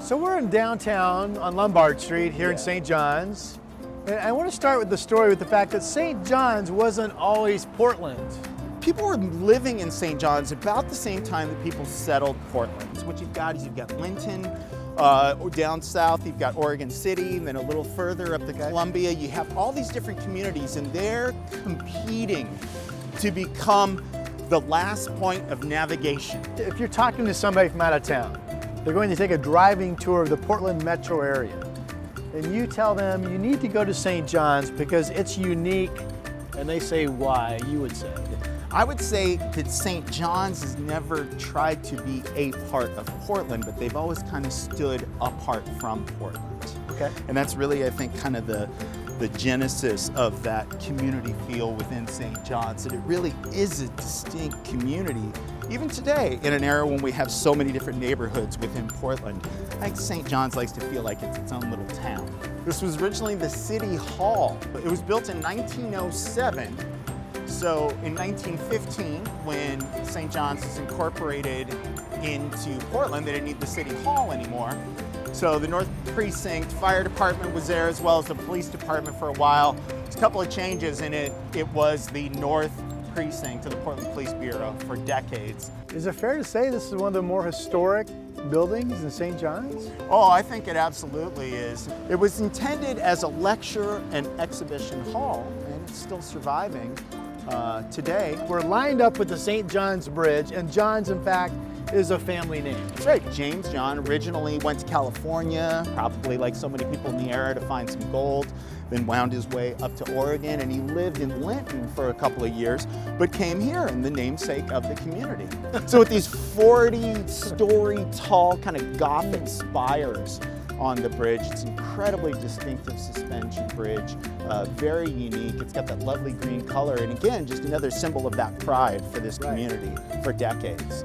So we're in downtown on Lombard Street here in Yeah. St. John's. And I want to start with the story with the fact that St. John's wasn't always Portland. People were living in St. John's about the same time that people settled Portland. So what you've got is you've got Linton, down south you've got Oregon City, then a little further up the Columbia. You have all these different communities and they're competing to become the last point of navigation. If you're talking to somebody from out of town, they're going to take a driving tour of the Portland metro area. And you tell them you need to go to St. John's because it's unique, and they say why, you would say. I would say that St. John's has never tried to be a part of Portland, but they've always kind of stood apart from Portland. Okay. And that's really, I think, kind of the genesis of that community feel within St. John's, that it really is a distinct community. Even today, in an era when we have so many different neighborhoods within Portland, I think St. John's likes to feel like it's its own little town. This was originally the City Hall. It was built in 1907. So in 1915, when St. John's was incorporated into Portland, they didn't need the City Hall anymore. So the North Precinct Fire Department was there, as well as the Police Department for a while. There's a couple of changes in it. It was the North Precinct of the Portland Police Bureau for decades. Is it fair to say this is one of the more historic buildings in St. John's? Oh, I think it absolutely is. It was intended as a lecture and exhibition hall, and it's still surviving today. We're lined up with the St. John's Bridge, and John's, in fact, is a family name. That's right. James John originally went to California, probably like so many people in the era, to find some gold, then wound his way up to Oregon, and he lived in Linton for a couple of years, but came here in the namesake of the community. So with these 40-story tall kind of Gothic spires on the bridge, it's an incredibly distinctive suspension bridge, very unique. It's got that lovely green color, and again, just another symbol of that pride for this community for decades.